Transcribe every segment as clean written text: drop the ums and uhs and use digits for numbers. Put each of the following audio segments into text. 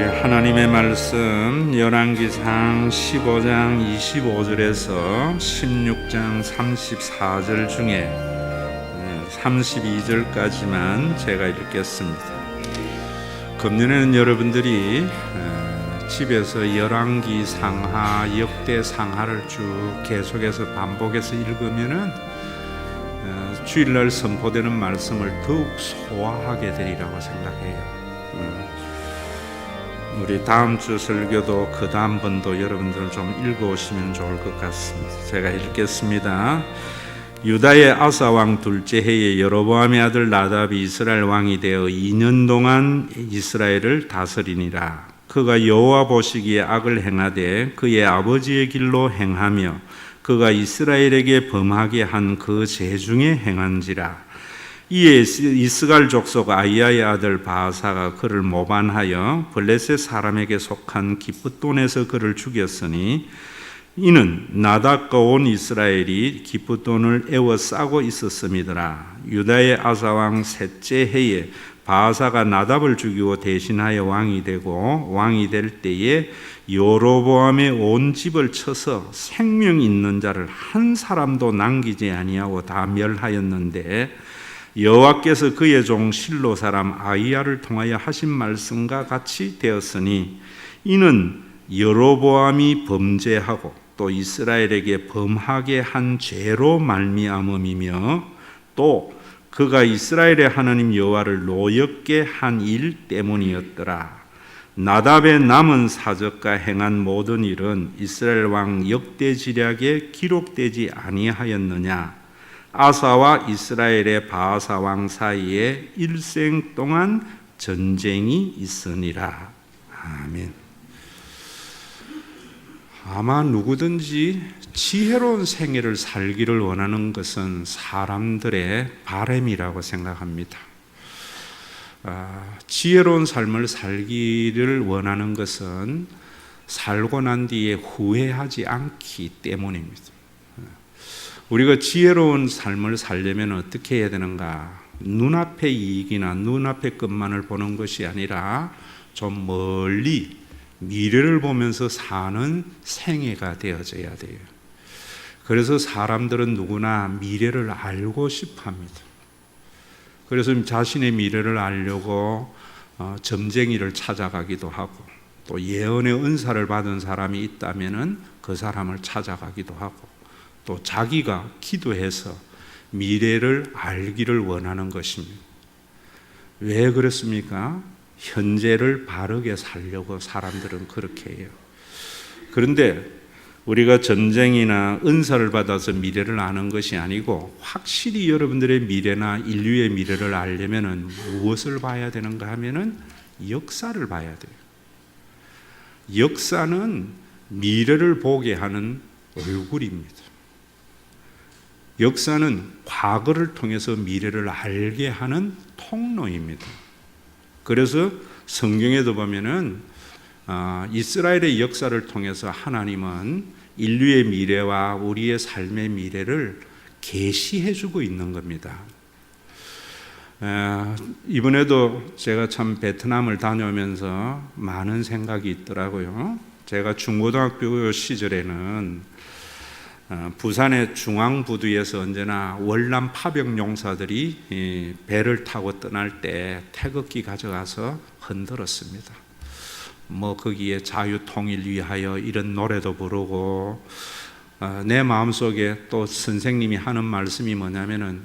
하나님의 말씀 열왕기상 15장 25절에서 16장 34절 중에 32절까지만 제가 읽겠습니다. 금년에는 여러분들이 집에서 열왕기 상하, 역대 상하를 쭉 계속해서 반복해서 읽으면은 주일날 선포되는 말씀을 더욱 소화하게 되리라고 생각해요. 우리 다음 주 설교도 그 다음 번도 여러분들 좀 읽어오시면 좋을 것 같습니다. 제가 읽겠습니다. 유다의 아사 왕 둘째 해에 여로보암의 아들 나답이 이스라엘 왕이 되어 2년 동안 이스라엘을 다스리니라. 그가 여호와 보시기에 악을 행하되 그의 아버지의 길로 행하며 그가 이스라엘에게 범하게 한 그 죄 중에 행한지라. 이에 이스갈 족속 아이야의 아들 바하사가 그를 모반하여 블레셋 사람에게 속한 기쁘돈에서 그를 죽였으니 이는 나답과 온 이스라엘이 기쁘돈을 애워싸고 있었음이더라. 유다의 아사왕 셋째 해에 바하사가 나답을 죽이고 대신하여 왕이 되고 왕이 될 때에 여로보암의 온 집을 쳐서 생명 있는 자를 한 사람도 남기지 아니하고 다 멸하였는데 여호와께서 그의 종 실로 사람 아이야를 통하여 하신 말씀과 같이 되었으니 이는 여로보암이 범죄하고 또 이스라엘에게 범하게 한 죄로 말미암음이며 또 그가 이스라엘의 하나님 여호와를 노엽게 한 일 때문이었더라. 나답의 남은 사적과 행한 모든 일은 이스라엘 왕 역대지략에 기록되지 아니하였느냐. 아사와 이스라엘의 바하사 왕 사이에 일생 동안 전쟁이 있으니라. 아멘. 아마 누구든지 지혜로운 생애를 살기를 원하는 것은 사람들의 바람이라고 생각합니다. 지혜로운 삶을 살기를 원하는 것은 살고 난 뒤에 후회하지 않기 때문입니다. 우리가 지혜로운 삶을 살려면 어떻게 해야 되는가? 눈앞의 이익이나 눈앞의 것만을 보는 것이 아니라 좀 멀리 미래를 보면서 사는 생애가 되어져야 돼요. 그래서 사람들은 누구나 미래를 알고 싶어 합니다. 그래서 자신의 미래를 알려고 점쟁이를 찾아가기도 하고 또 예언의 은사를 받은 사람이 있다면 그 사람을 찾아가기도 하고 또 자기가 기도해서 미래를 알기를 원하는 것입니다. 왜 그렇습니까? 현재를 바르게 살려고 사람들은 그렇게 해요. 그런데 우리가 전쟁이나 은사를 받아서 미래를 아는 것이 아니고 확실히 여러분들의 미래나 인류의 미래를 알려면 무엇을 봐야 되는가 하면은 역사를 봐야 돼요. 역사는 미래를 보게 하는 얼굴입니다. 역사는 과거를 통해서 미래를 알게 하는 통로입니다. 그래서 성경에도 보면은 이스라엘의 역사를 통해서 하나님은 인류의 미래와 우리의 삶의 미래를 계시해주고 있는 겁니다. 이번에도 제가 참 베트남을 다녀오면서 많은 생각이 있더라고요. 제가 중고등학교 시절에는 부산의 중앙부두에서 언제나 월남 파병용사들이 배를 타고 떠날 때 태극기 가져가서 흔들었습니다. 거기에 자유통일 위하여 이런 노래도 부르고 내 마음속에 또 선생님이 하는 말씀이 뭐냐면은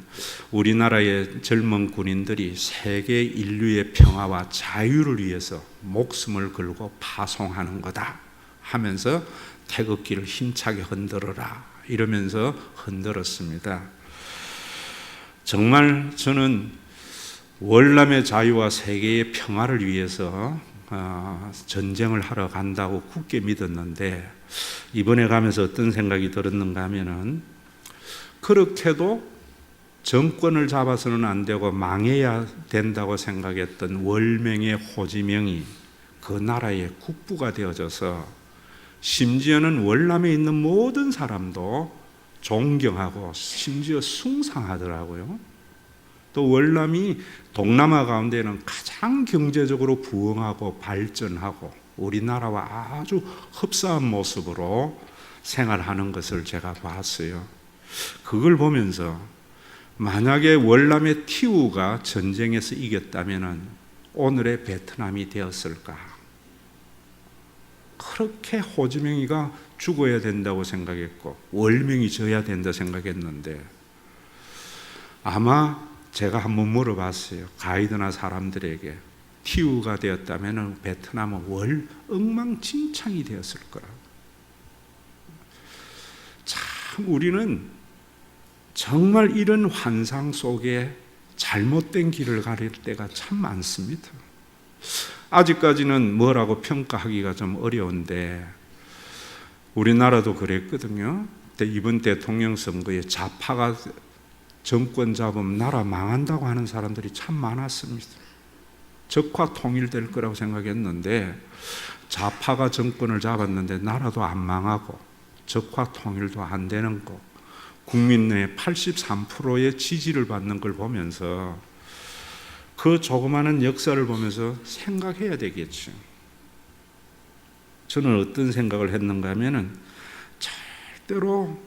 우리나라의 젊은 군인들이 세계 인류의 평화와 자유를 위해서 목숨을 걸고 파송하는 거다 하면서 태극기를 힘차게 흔들어라 이러면서 흔들었습니다. 정말 저는 월남의 자유와 세계의 평화를 위해서 전쟁을 하러 간다고 굳게 믿었는데 이번에 가면서 어떤 생각이 들었는가 하면은 그렇게도 정권을 잡아서는 안 되고 망해야 된다고 생각했던 월명의 호지명이 그 나라의 국부가 되어져서 심지어는 월남에 있는 모든 사람도 존경하고 심지어 숭상하더라고요. 또 월남이 동남아 가운데는 가장 경제적으로 부흥하고 발전하고 우리나라와 아주 흡사한 모습으로 생활하는 것을 제가 봤어요. 그걸 보면서 만약에 월남의 티우가 전쟁에서 이겼다면 오늘의 베트남이 되었을까? 그렇게 호지명이가 죽어야 된다고 생각했고 월명이 져야 된다 생각했는데, 아마 제가 한번 물어봤어요. 가이드나 사람들에게 티우가 되었다면 베트남은 엉망진창이 되었을 거라고. 참 우리는 정말 이런 환상 속에 잘못된 길을 가릴 때가 참 많습니다. 아직까지는 뭐라고 평가하기가 좀 어려운데 우리나라도 그랬거든요. 이번 대통령 선거에 좌파가 정권 잡으면 나라 망한다고 하는 사람들이 참 많았습니다. 적화 통일될 거라고 생각했는데 좌파가 정권을 잡았는데 나라도 안 망하고 적화 통일도 안 되는 거, 국민 내 83%의 지지를 받는 걸 보면서 그 조그마한 역사를 보면서 생각해야 되겠죠. 저는 어떤 생각을 했는가 하면은 절대로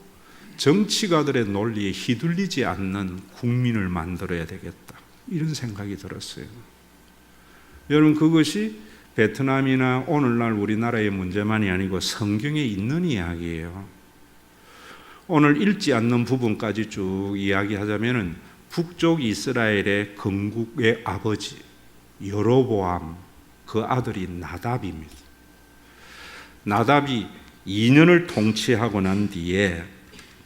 정치가들의 논리에 휘둘리지 않는 국민을 만들어야 되겠다, 이런 생각이 들었어요. 여러분, 그것이 베트남이나 오늘날 우리나라의 문제만이 아니고 성경에 있는 이야기예요. 오늘 읽지 않는 부분까지 쭉 이야기하자면 북쪽 이스라엘의 건국의 아버지 여로보암, 그 아들이 나답입니다. 나답이 2년을 통치하고 난 뒤에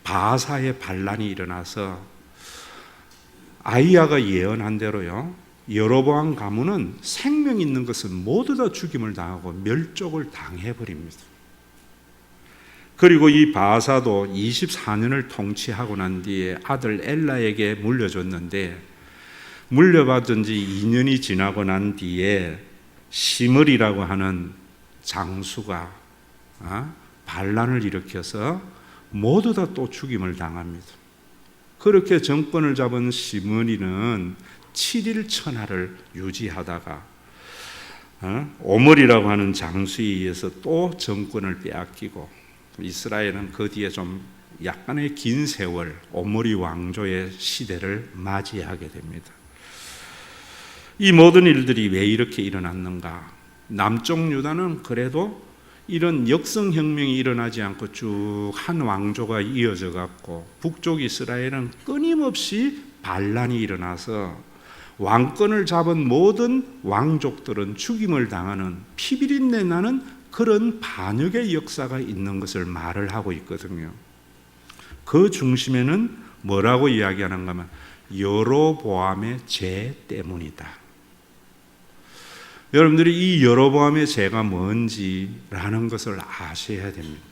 바사의 반란이 일어나서 아이야가 예언한 대로요, 여로보암 가문은 생명 있는 것은 모두 다 죽임을 당하고 멸족을 당해버립니다. 그리고 이 바사도 24년을 통치하고 난 뒤에 아들 엘라에게 물려줬는데, 물려받은 지 2년이 지나고 난 뒤에 시므리라고 하는 장수가 반란을 일으켜서 모두 다 또 죽임을 당합니다. 그렇게 정권을 잡은 시므리는 7일 천하를 유지하다가 오므리라고 하는 장수에 의해서 또 정권을 빼앗기고, 이스라엘은 그 뒤에 좀 약간의 긴 세월 오므리 왕조의 시대를 맞이하게 됩니다. 이 모든 일들이 왜 이렇게 일어났는가? 남쪽 유다는 그래도 이런 역성혁명이 일어나지 않고 쭉 한 왕조가 이어져 갔고, 북쪽 이스라엘은 끊임없이 반란이 일어나서 왕권을 잡은 모든 왕족들은 죽임을 당하는 피비린내 나는 그런 반역의 역사가 있는 것을 말을 하고 있거든요. 그 중심에는 뭐라고 이야기하는가 하면 여로보암의 죄 때문이다. 여러분들이 이 여로보암의 죄가 뭔지라는 것을 아셔야 됩니다.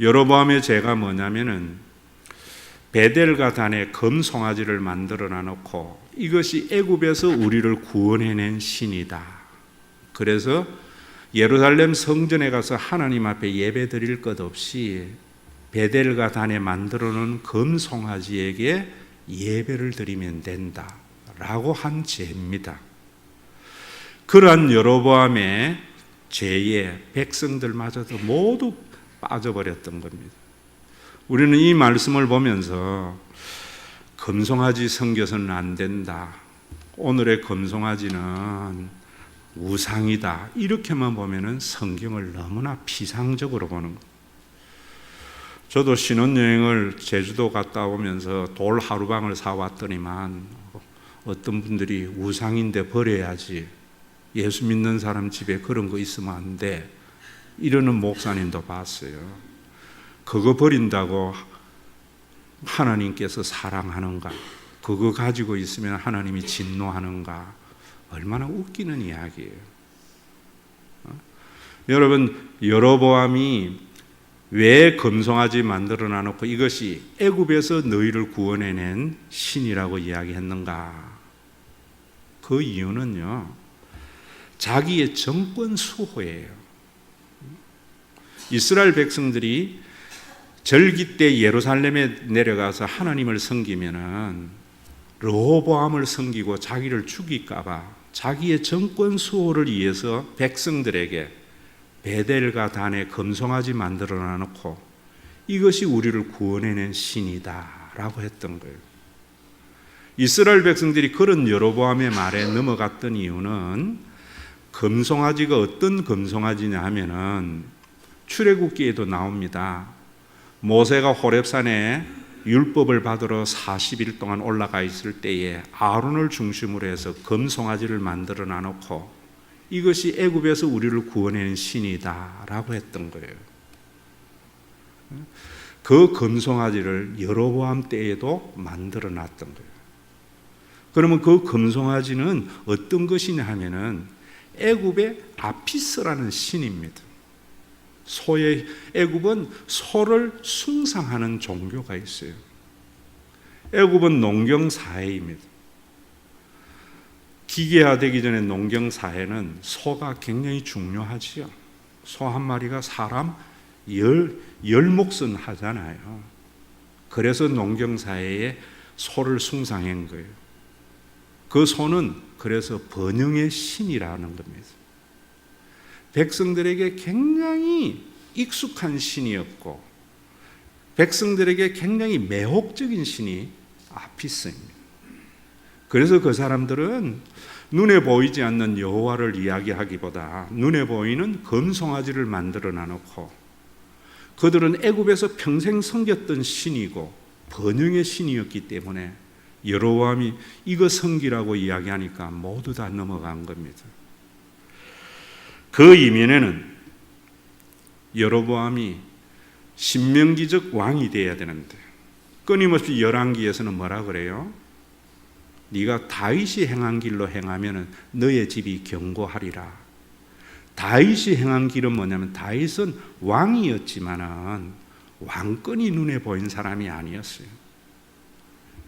여로보암의 죄가 뭐냐면은 베델과 단에 금송아지를 만들어 놔놓고 이것이 애굽에서 우리를 구원해낸 신이다. 그래서 예루살렘 성전에 가서 하나님 앞에 예배 드릴 것 없이 베델과 단에 만들어 놓은 금송아지에게 예배를 드리면 된다라고 한 죄입니다. 그러한 여로보암의 죄에 백성들마저도 모두 빠져버렸던 겁니다. 우리는 이 말씀을 보면서 금송아지 섬겨서는 안 된다, 오늘의 금송아지는 우상이다, 이렇게만 보면은 성경을 너무나 피상적으로 보는 것. 저도 신혼여행을 제주도 갔다 오면서 돌 하루방을 사왔더니만 어떤 분들이 우상인데 버려야지, 예수 믿는 사람 집에 그런 거 있으면 안 돼, 이러는 목사님도 봤어요. 그거 버린다고 하나님께서 사랑하는가? 그거 가지고 있으면 하나님이 진노하는가? 얼마나 웃기는 이야기예요. 여러분, 여로보암이 왜 금송아지 만들어 놔놓고 이것이 애굽에서 너희를 구원해낸 신이라고 이야기했는가? 그 이유는요, 자기의 정권 수호예요. 이스라엘 백성들이 절기 때 예루살렘에 내려가서 하나님을 섬기면은 르호보암을 섬기고 자기를 죽일까 봐 자기의 정권 수호를 위해서 백성들에게 베델과 단에 금송아지 만들어 놔놓고 이것이 우리를 구원해낸 신이다 라고 했던 거예요. 이스라엘 백성들이 그런 여로보암의 말에 넘어갔던 이유는 금송아지가 어떤 금송아지냐 하면은 출애굽기에도 나옵니다. 모세가 호렙산에 율법을 받으러 40일 동안 올라가 있을 때에 아론을 중심으로 해서 금송아지를 만들어 놔놓고 이것이 애굽에서 우리를 구원해낸 신이다 라고 했던 거예요. 그 금송아지를 여로보암 때에도 만들어 놨던 거예요. 그러면 그 금송아지는 어떤 것이냐 하면은 애굽의 아피스라는 신입니다. 소의 애굽은 소를 숭상하는 종교가 있어요. 애굽은 농경 사회입니다. 기계화되기 전에 농경 사회는 소가 굉장히 중요하지요. 소 한 마리가 사람 열 몫은 하잖아요. 그래서 농경 사회에 소를 숭상한 거예요. 그 소는 그래서 번영의 신이라는 겁니다. 백성들에게 굉장히 익숙한 신이었고 백성들에게 굉장히 매혹적인 신이 아피스입니다. 그래서 그 사람들은 눈에 보이지 않는 여호와를 이야기하기보다 눈에 보이는 금송아지를 만들어 놔놓고 그들은 애굽에서 평생 섬겼던 신이고 번영의 신이었기 때문에 여로보암이 이거 섬기라고 이야기하니까 모두 다 넘어간 겁니다. 그 이면에는 여로보암이 신명기적 왕이 되어야 되는데 끊임없이 열왕기에서는 뭐라 그래요? 네가 다윗이 행한 길로 행하면 너의 집이 견고하리라. 다윗이 행한 길은 뭐냐면 다윗은 왕이었지만은 왕권이 눈에 보인 사람이 아니었어요.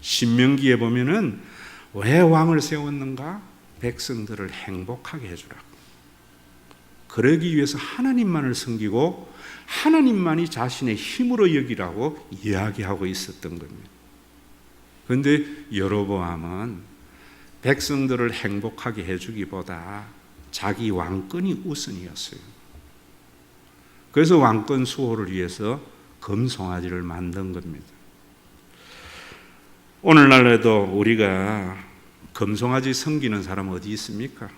신명기에 보면은 왜 왕을 세웠는가? 백성들을 행복하게 해주라고. 그러기 위해서 하나님만을 섬기고 하나님만이 자신의 힘으로 여기라고 이야기하고 있었던 겁니다. 그런데 여로보암은 백성들을 행복하게 해주기보다 자기 왕권이 우선이었어요. 그래서 왕권 수호를 위해서 금송아지를 만든 겁니다. 오늘날에도 우리가 금송아지 섬기는 사람 어디 있습니까?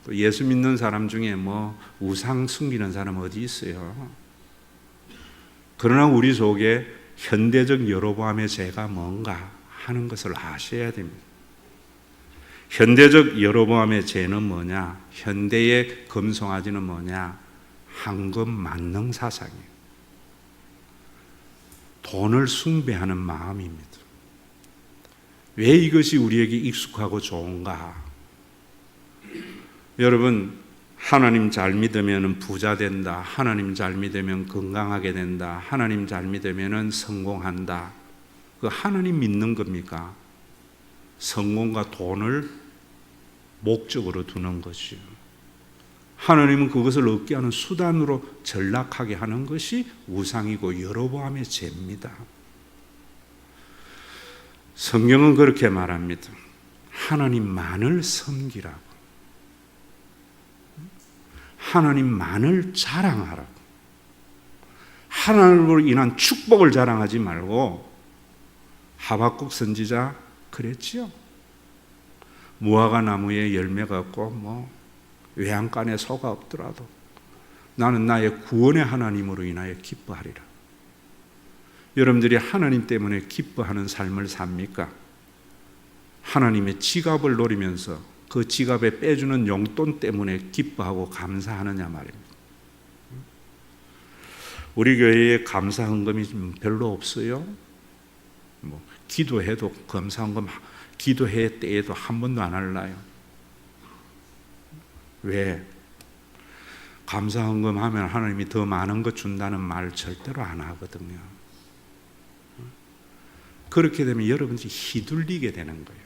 또 예수 믿는 사람 중에 뭐 우상 숨기는 사람 어디 있어요? 그러나 우리 속에 현대적 여로보암의 죄가 뭔가 하는 것을 아셔야 됩니다. 현대적 여로보암의 죄는 뭐냐? 현대의 금송아지는 뭐냐? 황금 만능 사상이에요. 돈을 숭배하는 마음입니다. 왜 이것이 우리에게 익숙하고 좋은가? 여러분, 하나님 잘 믿으면 부자 된다. 하나님 잘 믿으면 건강하게 된다. 하나님 잘 믿으면 성공한다. 그 하나님 믿는 겁니까? 성공과 돈을 목적으로 두는 것이요. 하나님은 그것을 얻게 하는 수단으로 전락하게 하는 것이 우상이고 여로보암의 죄입니다. 성경은 그렇게 말합니다. 하나님만을 섬기라고. 하나님만을 자랑하라고. 하나님으로 인한 축복을 자랑하지 말고 하박국 선지자 그랬지요. 무화과 나무에 열매가 없고 외양간에 소가 없더라도 나는 나의 구원의 하나님으로 인하여 기뻐하리라. 여러분들이 하나님 때문에 기뻐하는 삶을 삽니까? 하나님의 지갑을 노리면서 그 지갑에 빼주는 용돈 때문에 기뻐하고 감사하느냐 말입니다. 우리 교회에 감사 헌금이 별로 없어요. 기도해도 감사 헌금 기도회 때에도 한 번도 안 할라요. 왜? 감사 헌금 하면 하나님이 더 많은 것 준다는 말 절대로 안 하거든요. 그렇게 되면 여러분들이 휘둘리게 되는 거예요.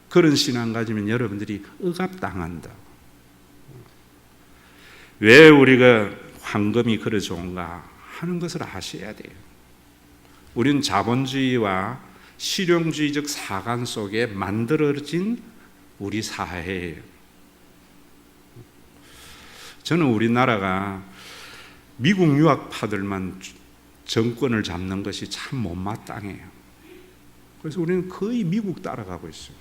그런 신앙 가지면 여러분들이 억압당한다. 왜 우리가 황금이 그래 좋은가 하는 것을 아셔야 돼요. 우리는 자본주의와 실용주의적 사관 속에 만들어진 우리 사회예요. 저는 우리나라가 미국 유학파들만 정권을 잡는 것이 참 못마땅해요. 그래서 우리는 거의 미국 따라가고 있어요.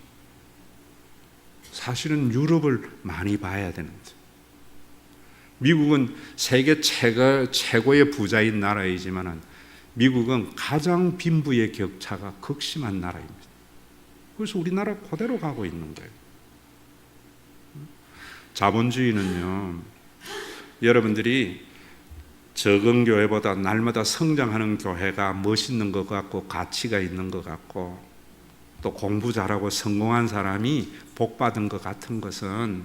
사실은 유럽을 많이 봐야 되는데, 미국은 세계 최고의 부자인 나라이지만 미국은 가장 빈부의 격차가 극심한 나라입니다. 그래서 우리나라 그대로 가고 있는 거예요. 자본주의는요, 여러분들이 적은 교회보다 날마다 성장하는 교회가 멋있는 것 같고 가치가 있는 것 같고 또 공부 잘하고 성공한 사람이 복받은 것 같은 것은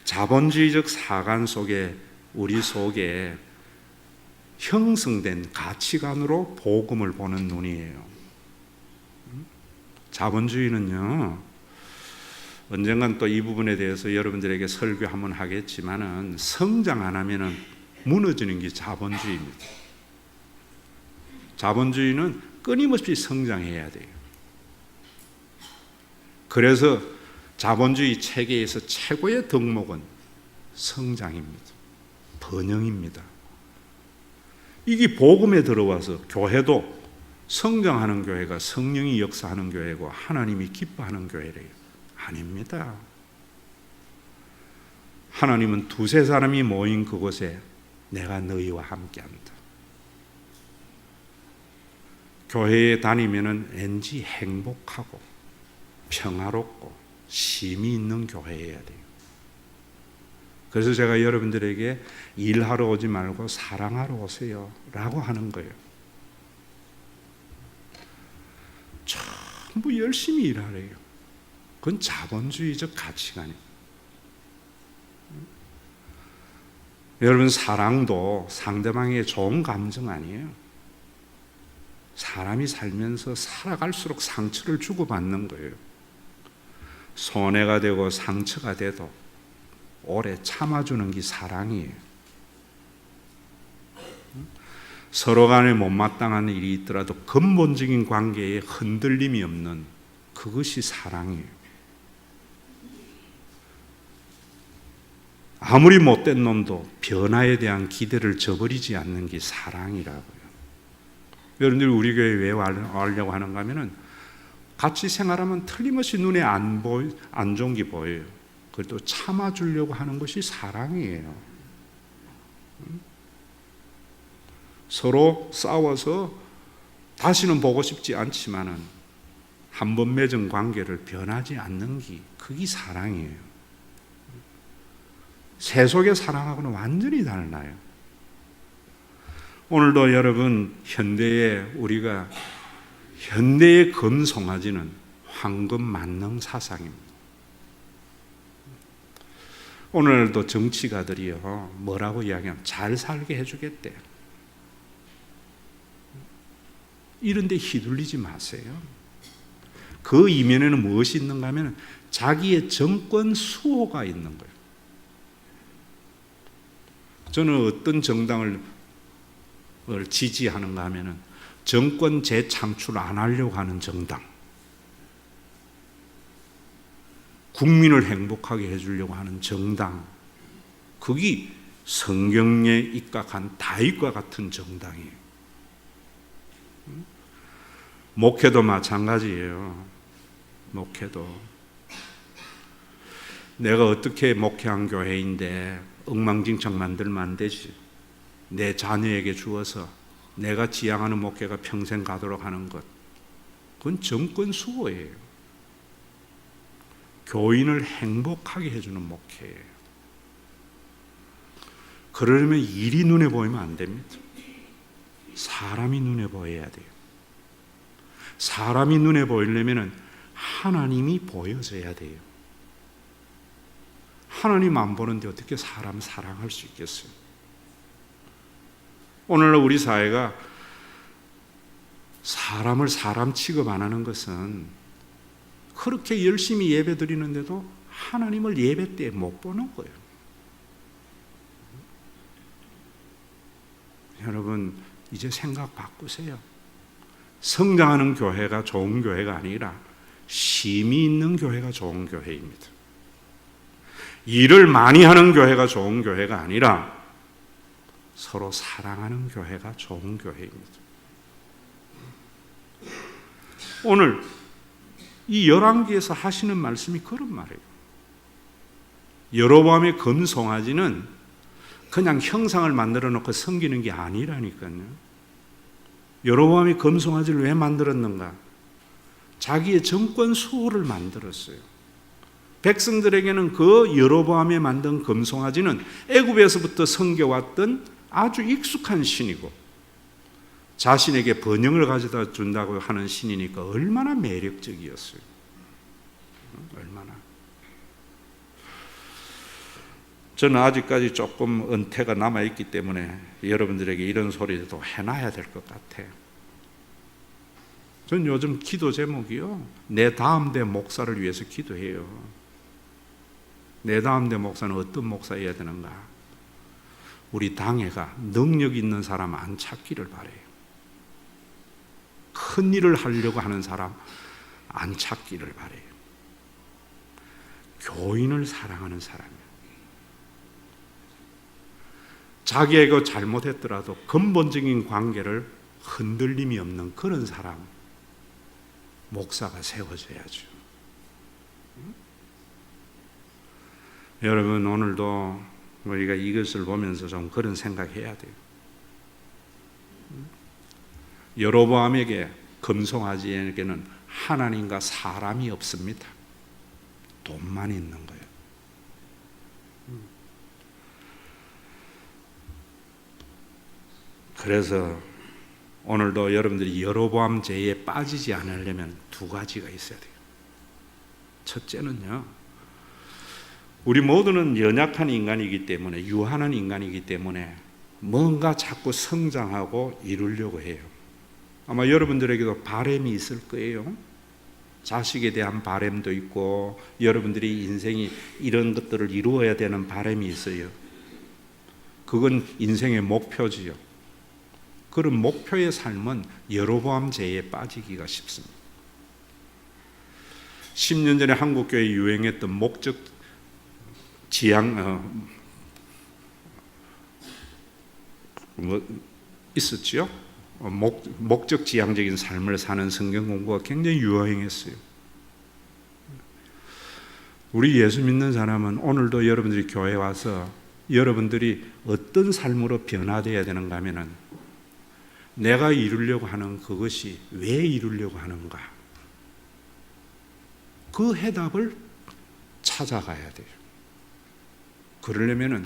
자본주의적 사관 속에 우리 속에 형성된 가치관으로 복음을 보는 눈이에요. 자본주의는요, 언젠간 또 이 부분에 대해서 여러분들에게 설교 한번 하겠지만은 성장 안 하면은 무너지는 게 자본주의입니다. 자본주의는 끊임없이 성장해야 돼요. 그래서 자본주의 체계에서 최고의 덕목은 성장입니다. 번영입니다. 이게 복음에 들어와서 교회도 성장하는 교회가 성령이 역사하는 교회고 하나님이 기뻐하는 교회래요. 아닙니다. 하나님은 두세 사람이 모인 그곳에 내가 너희와 함께한다. 교회에 다니면은 왠지 행복하고 평화롭고 쉼이 있는 교회여야 돼요. 그래서 제가 여러분들에게 일하러 오지 말고 사랑하러 오세요 라고 하는 거예요. 전부 열심히 일하래요. 그건 자본주의적 가치관이에요. 여러분, 사랑도 상대방의 좋은 감정 아니에요. 사람이 살면서 살아갈수록 상처를 주고받는 거예요. 손해가 되고 상처가 돼도 오래 참아주는 게 사랑이에요. 서로 간에 못마땅한 일이 있더라도 근본적인 관계에 흔들림이 없는 그것이 사랑이에요. 아무리 못된 놈도 변화에 대한 기대를 저버리지 않는 게 사랑이라고요. 여러분들 우리 교회 왜 와려고 하는가 하면은 같이 생활하면 틀림없이 눈에 안 좋은 게 보여요. 그래도 참아주려고 하는 것이 사랑이에요. 서로 싸워서 다시는 보고 싶지 않지만은 한 번 맺은 관계를 변하지 않는 게 그게 사랑이에요. 세속의 사랑하고는 완전히 달라요. 오늘도 여러분 우리가 현대의 금송아지는 황금 만능 사상입니다. 오늘도 정치가들이요 뭐라고 이야기하면 잘 살게 해주겠대. 이런 데 휘둘리지 마세요. 그 이면에는 무엇이 있는가 하면 자기의 정권 수호가 있는 거예요. 저는 어떤 정당을 지지하는가 하면은 정권 재창출 안 하려고 하는 정당, 국민을 행복하게 해주려고 하는 정당, 그게 성경에 입각한 다윗과 같은 정당이에요. 목회도 마찬가지예요. 목회도 내가 어떻게 목회한 교회인데 엉망진창 만들면 안 되지. 내 자녀에게 주어서 내가 지향하는 목회가 평생 가도록 하는 것, 그건 정권 수호예요. 교인을 행복하게 해주는 목회예요. 그러려면 일이 눈에 보이면 안 됩니다. 사람이 눈에 보여야 돼요. 사람이 눈에 보이려면 하나님이 보여져야 돼요. 하나님 안 보는데 어떻게 사람 사랑할 수 있겠어요? 오늘날 우리 사회가 사람을 사람 취급 안 하는 것은 그렇게 열심히 예배 드리는데도 하나님을 예배 때 못 보는 거예요. 여러분, 이제 생각 바꾸세요. 성장하는 교회가 좋은 교회가 아니라 힘이 있는 교회가 좋은 교회입니다. 일을 많이 하는 교회가 좋은 교회가 아니라 서로 사랑하는 교회가 좋은 교회입니다. 오늘 이 열왕기에서 하시는 말씀이 그런 말이에요. 여로보암의 금송아지는 그냥 형상을 만들어 놓고 섬기는 게 아니라니까요. 여로보암이 금송아지를 왜 만들었는가? 자기의 정권 수호를 만들었어요. 백성들에게는 그 여로보암이 만든 금송아지는 애굽에서부터 섬겨왔던 아주 익숙한 신이고 자신에게 번영을 가져다 준다고 하는 신이니까 얼마나 매력적이었어요. 얼마나. 저는 아직까지 조금 은퇴가 남아있기 때문에 여러분들에게 이런 소리도 해놔야 될 것 같아요. 저는 요즘 기도 제목이요, 내 다음 대 목사를 위해서 기도해요. 내 다음 대 목사는 어떤 목사여야 되는가? 우리 당회가 능력 있는 사람 안 찾기를 바라요. 큰 일을 하려고 하는 사람 안 찾기를 바라요. 교인을 사랑하는 사람이에요. 자기가 잘못했더라도 근본적인 관계를 흔들림이 없는 그런 사람, 목사가 세워져야죠. 여러분, 오늘도 우리가 이것을 보면서 좀 그런 생각해야 돼요. 여로보암에게, 금송아지에게는 하나님과 사람이 없습니다. 돈만 있는 거예요. 그래서 오늘도 여러분들이 여로보암 죄에 빠지지 않으려면 두 가지가 있어야 돼요. 첫째는요, 우리 모두는 연약한 인간이기 때문에, 유한한 인간이기 때문에 뭔가 자꾸 성장하고 이루려고 해요. 아마 여러분들에게도 바람이 있을 거예요. 자식에 대한 바람도 있고 여러분들이 인생이 이런 것들을 이루어야 되는 바람이 있어요. 그건 인생의 목표지요. 그런 목표의 삶은 여로보암 죄에 빠지기가 쉽습니다. 10년 전에 한국교회에 유행했던 목적 지향 있었죠. 목적 지향적인 삶을 사는 성경 공부가 굉장히 유행했어요. 우리 예수 믿는 사람은 오늘도 여러분들이 교회에 와서 여러분들이 어떤 삶으로 변화되어야 되는가 하면은, 내가 이루려고 하는 그것이 왜 이루려고 하는가, 그 해답을 찾아가야 돼요. 그러려면은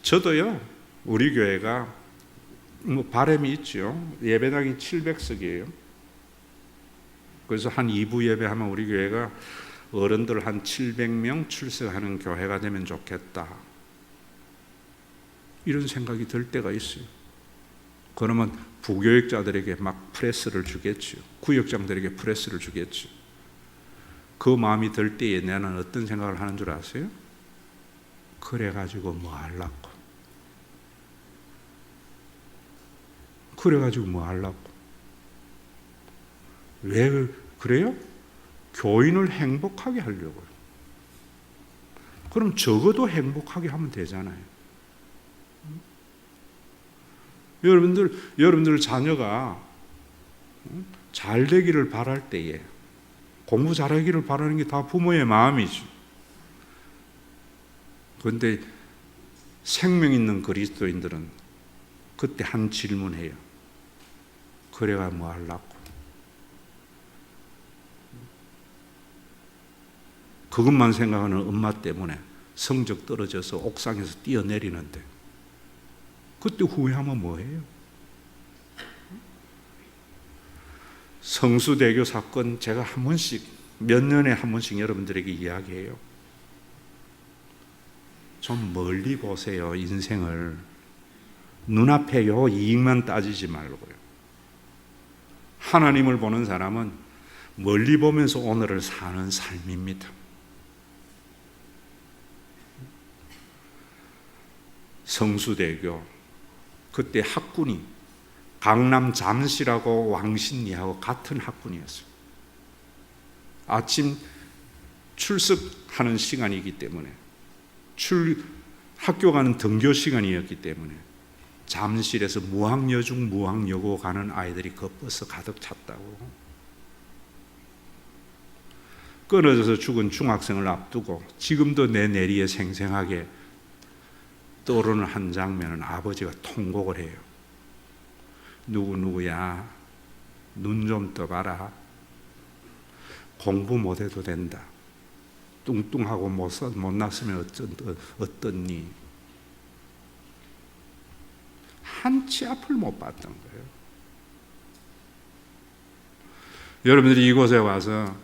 저도요, 우리 교회가 바람이 있죠. 예배당이 700석이에요. 그래서 한 2부 예배하면 우리 교회가 어른들 한 700명 출석하는 교회가 되면 좋겠다, 이런 생각이 들 때가 있어요. 그러면 부교육자들에게 막 프레스를 주겠죠. 구역장들에게 프레스를 주겠죠. 그 마음이 들 때에 나는 어떤 생각을 하는 줄 아세요? 그래가지고 뭐 하려고? 그래가지고 뭐 하려고? 왜 그래요? 교인을 행복하게 하려고요. 그럼 적어도 행복하게 하면 되잖아요. 여러분들 자녀가 잘 되기를 바랄 때에, 공부 잘하기를 바라는 게 다 부모의 마음이죠. 그런데 생명 있는 그리스도인들은 그때 한 질문해요. 그래가 뭐 하려고? 그것만 생각하는 엄마 때문에 성적 떨어져서 옥상에서 뛰어내리는데 그때 후회하면 뭐해요? 성수대교 사건 제가 한 번씩, 몇 년에 한 번씩 여러분들에게 이야기해요. 좀 멀리 보세요. 인생을 눈앞에 요 이익만 따지지 말고요. 하나님을 보는 사람은 멀리 보면서 오늘을 사는 삶입니다. 성수대교, 그때 학군이 강남 잠실하고 왕십리하고 같은 학군이었어요. 아침 출석하는 시간이기 때문에 학교 가는 등교 시간이었기 때문에 잠실에서 무학여중 무학여고 가는 아이들이 그 버스 가득 찼다고. 끊어져서 죽은 중학생을 앞두고 지금도 내 내리에 생생하게 떠오르는 한 장면은 아버지가 통곡을 해요. 누구야 눈 좀 떠봐라. 공부 못해도 된다. 뚱뚱하고 못났으면 어떻니? 한치 앞을 못 봤던 거예요. 여러분들이 이곳에 와서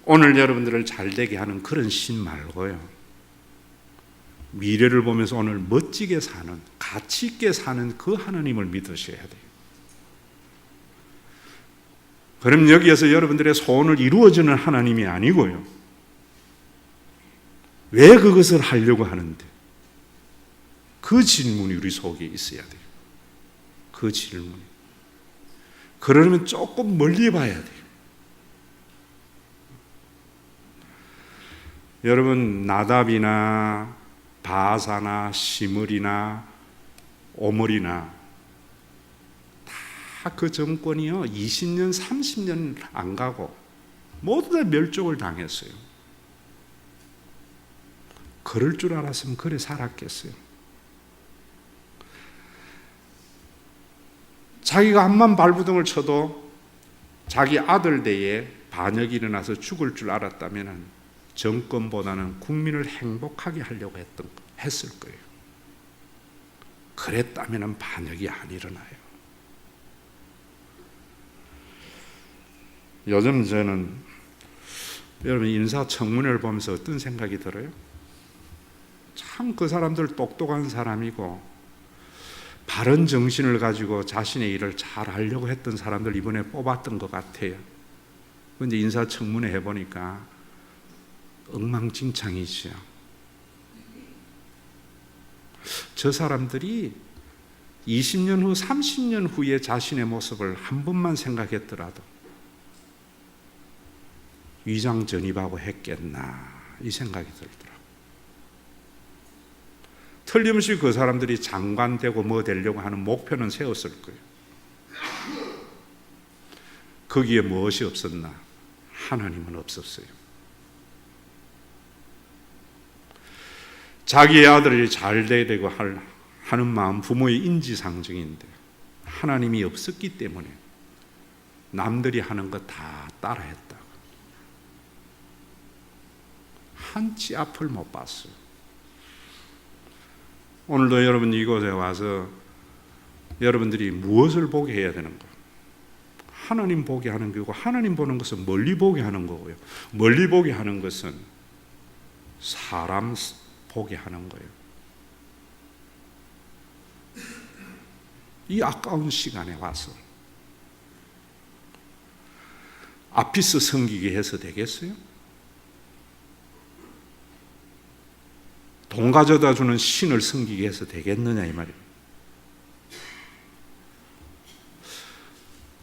오늘 여러분들을 잘되게 하는 그런 신 말고요, 미래를 보면서 오늘 멋지게 사는, 가치 있게 사는 그 하나님을 믿으셔야 돼요. 그럼 여기에서 여러분들의 소원을 이루어주는 하나님이 아니고요, 왜 그것을 하려고 하는데, 그 질문이 우리 속에 있어야 돼요. 그 질문이. 그러려면 조금 멀리 봐야 돼요. 여러분, 나답이나 바사나 시므리나 오므리나 다 그 정권이요 20년 30년 안 가고 모두 다 멸종을 당했어요. 그럴 줄 알았으면 그래 살았겠어요. 자기가 암만 발부둥을 쳐도 자기 아들 대에 반역이 일어나서 죽을 줄 알았다면 정권보다는 국민을 행복하게 하려고 했을 거예요. 그랬다면 반역이 안 일어나요. 요즘 저는 여러분 인사청문회를 보면서 어떤 생각이 들어요? 참 그 사람들 똑똑한 사람이고 바른 정신을 가지고 자신의 일을 잘 하려고 했던 사람들 이번에 뽑았던 것 같아요. 그런데 인사청문회 해보니까 엉망진창이죠. 저 사람들이 20년 후, 30년 후에 자신의 모습을 한 번만 생각했더라도 위장 전입하고 했겠나 이 생각이 들더라고요. 틀림없이 그 사람들이 장관 되고 뭐 되려고 하는 목표는 세웠을 거예요. 거기에 무엇이 없었나? 하나님은 없었어요. 자기의 아들이 잘 돼야 되고 하는 마음, 부모의 인지상정인데 하나님이 없었기 때문에 남들이 하는 거 다 따라했다고. 한치 앞을 못 봤어요. 오늘도 여러분 이곳에 와서 여러분들이 무엇을 보게 해야 되는 거예요? 하나님 보게 하는 거고, 하나님 보는 것은 멀리 보게 하는 거고요. 멀리 보게 하는 것은 사람 보게 하는 거예요. 이 아까운 시간에 와서 아피스 섬기게 해서 되겠어요? 돈 가져다 주는 신을 섬기게 해서 되겠느냐 이 말이에요.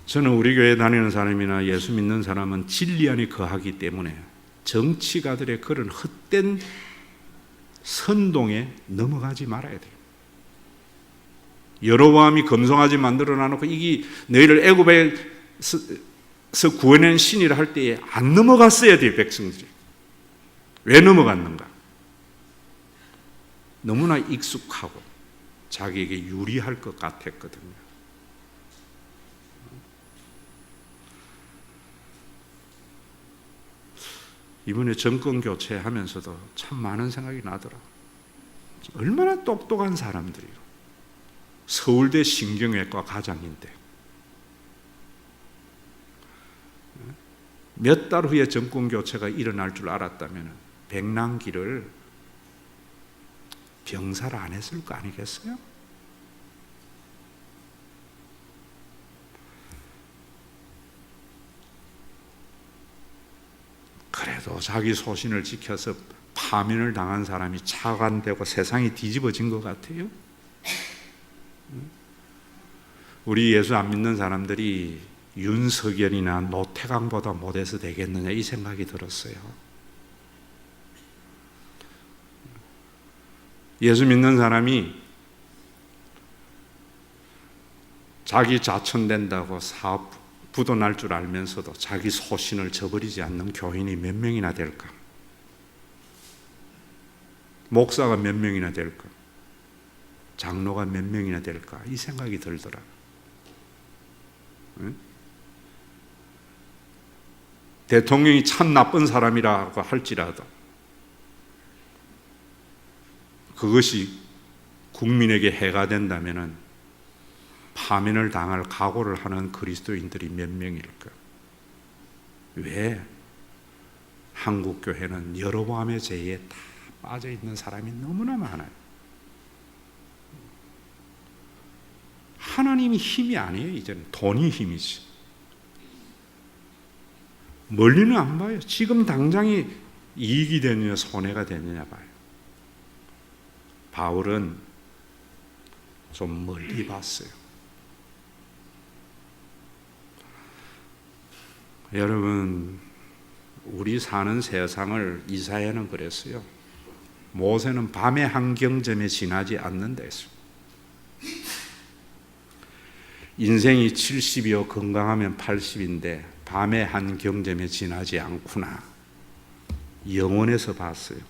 저는 우리 교회 다니는 사람이나 예수 믿는 사람은 진리 안에 거하기 때문에 정치가들의 그런 헛된 선동에 넘어가지 말아야 돼요. 여로보암이 금송아지 만들어 놔놓고 이게 너희를 애굽에서 구해낸 신이라 할 때에 안 넘어갔어야 돼요. 백성들이. 왜 넘어갔는가? 너무나 익숙하고 자기에게 유리할 것 같았거든요. 이번에 정권 교체하면서도 참 많은 생각이 나더라. 얼마나 똑똑한 사람들이요. 서울대 신경외과 과장인데 몇 달 후에 정권 교체가 일어날 줄 알았다면 백남기를 병사를 안 했을 거 아니겠어요? 그래도 자기 소신을 지켜서 파면을 당한 사람이 차관되고 세상이 뒤집어진 것 같아요. 우리 예수 안 믿는 사람들이 윤석열이나 노태강보다 못해서 되겠느냐 이 생각이 들었어요. 예수 믿는 사람이 자기 자천된다고 사업 부도 날 줄 알면서도 자기 소신을 저버리지 않는 교인이 몇 명이나 될까? 목사가 몇 명이나 될까? 장로가 몇 명이나 될까? 이 생각이 들더라. 응? 대통령이 참 나쁜 사람이라고 할지라도 그것이 국민에게 해가 된다면 파면을 당할 각오를 하는 그리스도인들이 몇 명일까? 왜? 한국 교회는 여로보암의 죄에 다 빠져 있는 사람이 너무나 많아요. 하나님이 힘이 아니에요. 이제는 돈이 힘이지. 멀리는 안 봐요. 지금 당장이 이익이 되느냐 손해가 되느냐 봐요. 바울은 좀 멀리 봤어요. 여러분, 우리 사는 세상을 이사야는 그랬어요. 모세는 밤의 한 경점에 지나지 않는다 했어요. 인생이 70이요 건강하면 80인데 밤의 한 경점에 지나지 않구나. 영원에서 봤어요.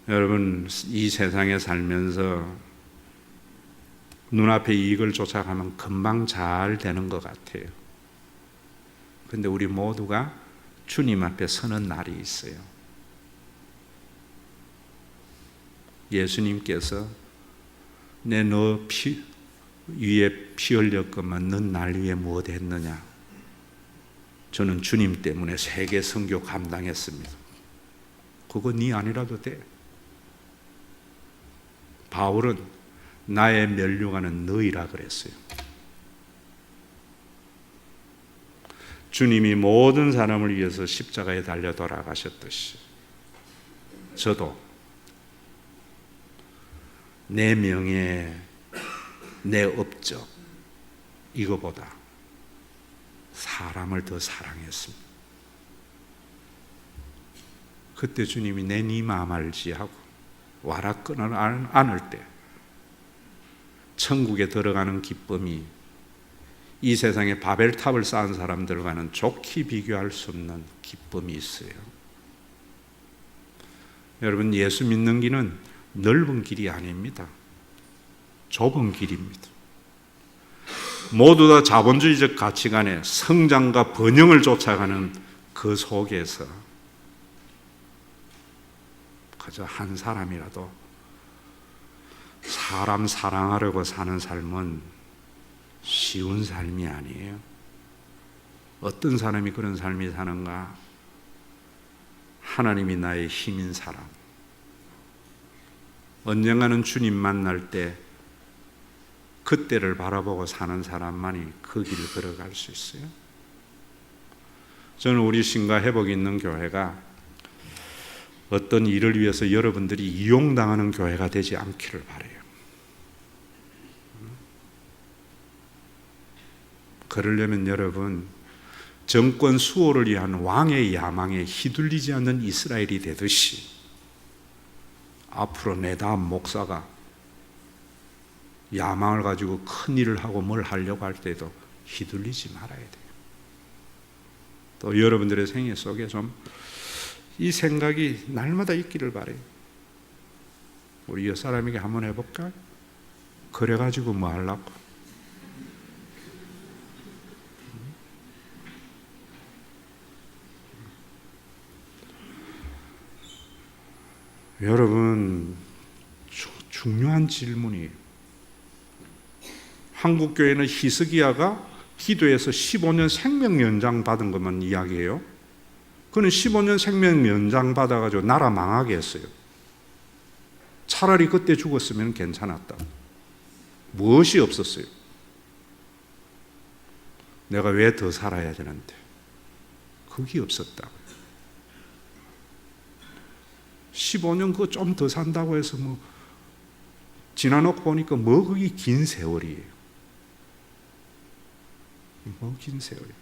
여러분, 이 세상에 살면서 눈앞에 이익을 쫓아가면 금방 잘 되는 것 같아요. 근데 우리 모두가 주님 앞에 서는 날이 있어요. 예수님께서 내 너 위에 피 흘렸건만 넌 날 위해 무엇 했느냐? 저는 주님 때문에 세계 선교 감당했습니다. 그거 네 아니라도 돼. 바울은 나의 면류관은 너희라 그랬어요. 주님이 모든 사람을 위해서 십자가에 달려 돌아가셨듯이 저도 내 명예, 내 업적 이거보다 사람을 더 사랑했습니다. 그때 주님이 내 네 마음 알지 하고 와라 끈을 안을 때 천국에 들어가는 기쁨이 이 세상에 바벨탑을 쌓은 사람들과는 좋게 비교할 수 없는 기쁨이 있어요. 여러분, 예수 믿는 길은 넓은 길이 아닙니다. 좁은 길입니다. 모두 다 자본주의적 가치관에 성장과 번영을 쫓아가는 그 속에서 그저 한 사람이라도 사람 사랑하려고 사는 삶은 쉬운 삶이 아니에요. 어떤 사람이 그런 삶이 사는가? 하나님이 나의 힘인 사람. 언젠가는 주님 만날 때 그때를 바라보고 사는 사람만이 그 길을 걸어갈 수 있어요. 저는 우리 신과 회복이 있는 교회가 어떤 일을 위해서 여러분들이 이용당하는 교회가 되지 않기를 바라요. 그러려면 여러분, 정권 수호를 위한 왕의 야망에 휘둘리지 않는 이스라엘이 되듯이 앞으로 내 다음 목사가 야망을 가지고 큰 일을 하고 뭘 하려고 할 때도 휘둘리지 말아야 돼요. 또 여러분들의 생애 속에 좀 이 생각이 날마다 있기를 바라요. 우리 옆사람에게 한번 해볼까? 그래가지고 뭐 하려고? 여러분, 중요한 질문이에요. 한국교회는 히스기야가 기도해서 15년 생명 연장 받은 것만 이야기해요. 그는 15년 생명 연장 받아가지고 나라 망하게 했어요. 차라리 그때 죽었으면 괜찮았다. 무엇이 없었어요? 내가 왜 더 살아야 되는데? 그게 없었다. 15년 그거 좀 더 산다고 해서 뭐 지나놓고 보니까 뭐 그게 긴 세월이에요. 뭐 긴 세월이에요.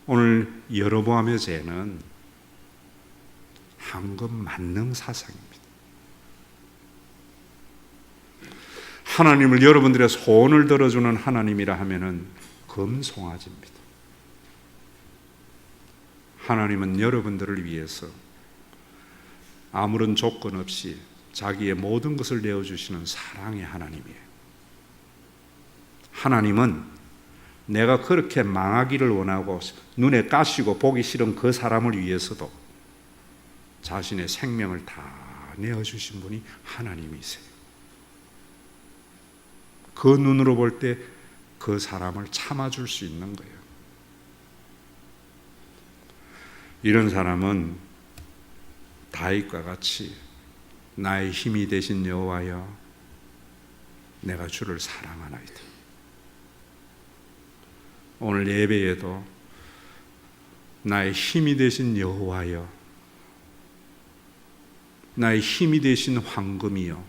오늘 여로보암의 죄는 황금 만능 사상입니다. 하나님을 여러분들의 소원을 들어주는 하나님이라 하면은 금송아지입니다. 하나님은 여러분들을 위해서 아무런 조건 없이 자기의 모든 것을 내어주시는 사랑의 하나님이에요. 하나님은 내가 그렇게 망하기를 원하고 눈에 까시고 보기 싫은 그 사람을 위해서도 자신의 생명을 다 내어주신 분이 하나님이세요. 그 눈으로 볼 때 그 사람을 참아줄 수 있는 거예요. 이런 사람은 다윗과 같이 나의 힘이 되신 여호와여, 내가 주를 사랑하나이다. 오늘 예배에도 나의 힘이 되신 여호와여, 나의 힘이 되신 황금이여,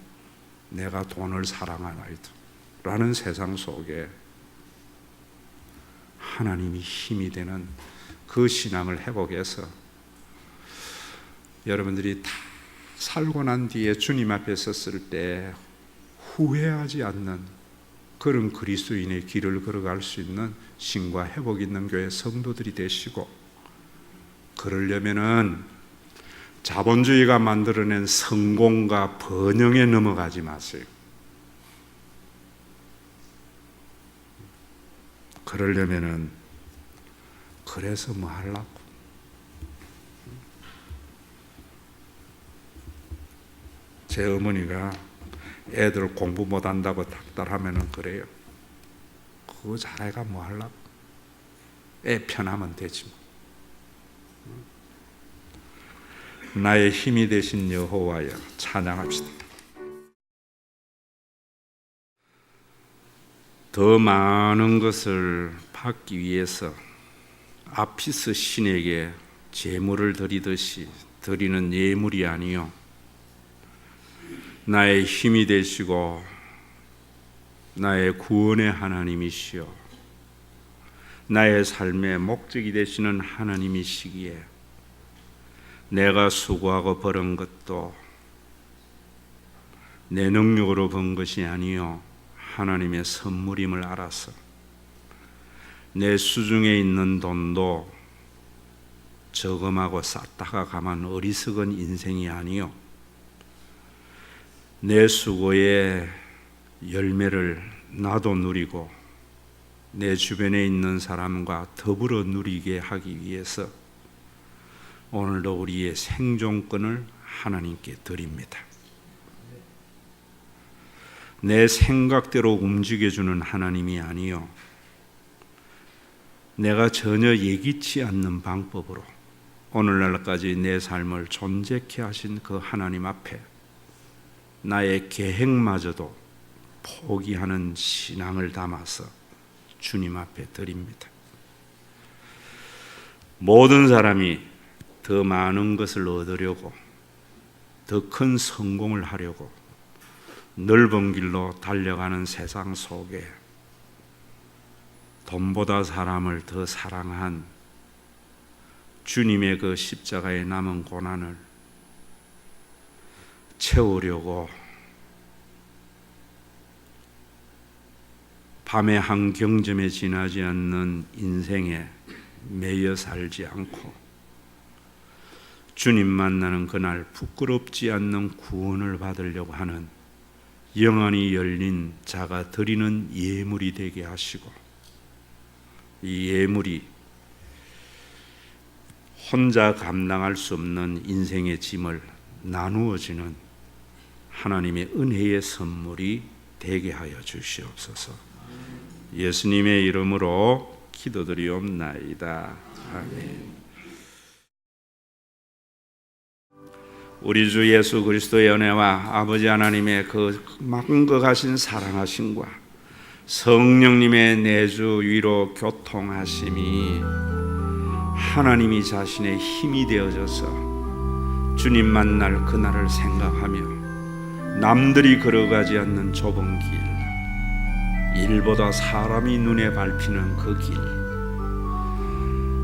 내가 돈을 사랑하나이다 라는 세상 속에 하나님이 힘이 되는 그 신앙을 회복해서 여러분들이 다 살고 난 뒤에 주님 앞에 섰을 때 후회하지 않는 그런 그리스도인의 길을 걸어갈 수 있는 신과 회복 있는 교회 성도들이 되시고, 그러려면은 자본주의가 만들어낸 성공과 번영에 넘어가지 마세요. 그러려면은 그래서 뭐 하려고? 제 어머니가 애들 공부 못한다고 닥달하면은 그래요. 그거 잘해가 뭐 하려고? 애 편하면 되지 뭐. 나의 힘이 되신 여호와여, 찬양합시다. 더 많은 것을 받기 위해서 아피스 신에게 제물을 드리듯이 드리는 예물이 아니요, 나의 힘이 되시고 나의 구원의 하나님이시여 나의 삶의 목적이 되시는 하나님이시기에 내가 수고하고 벌은 것도 내 능력으로 번 것이 아니요 하나님의 선물임을 알아서 내 수중에 있는 돈도 저금하고 쌓다가 가만 어리석은 인생이 아니요 내 수고의 열매를 나도 누리고 내 주변에 있는 사람과 더불어 누리게 하기 위해서 오늘도 우리의 생존권을 하나님께 드립니다. 내 생각대로 움직여주는 하나님이 아니요 내가 전혀 예기치 않는 방법으로 오늘날까지 내 삶을 존재케 하신 그 하나님 앞에 나의 계획마저도 포기하는 신앙을 담아서 주님 앞에 드립니다. 모든 사람이 더 많은 것을 얻으려고, 더 큰 성공을 하려고 넓은 길로 달려가는 세상 속에 돈보다 사람을 더 사랑한 주님의 그 십자가에 남은 고난을 채우려고 밤의 한 경점에 지나지 않는 인생에 매여 살지 않고 주님 만나는 그날 부끄럽지 않는 구원을 받으려고 하는 영안이 열린 자가 드리는 예물이 되게 하시고, 이 예물이 혼자 감당할 수 없는 인생의 짐을 나누어지는 하나님의 은혜의 선물이 되게 하여 주시옵소서. 예수님의 이름으로 기도드리옵나이다. 아멘. 우리 주 예수 그리스도의 은혜와 아버지 하나님의 그 만극하신 사랑하심과 성령님의 내주 위로 교통하심이 하나님이 자신의 힘이 되어져서 주님 만날 그날을 생각하며 남들이 걸어가지 않는 좁은 길, 일보다 사람이 눈에 밟히는 그 길,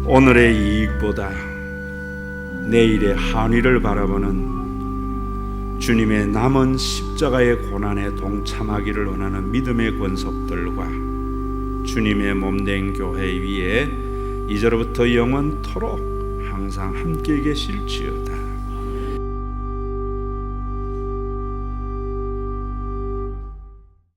오늘의 이익보다 내일의 한위를 바라보는 주님의 남은 십자가의 고난에 동참하기를 원하는 믿음의 권속들과 주님의 몸된 교회 위에 이제로부터 영원토록 항상 함께 계실지어다.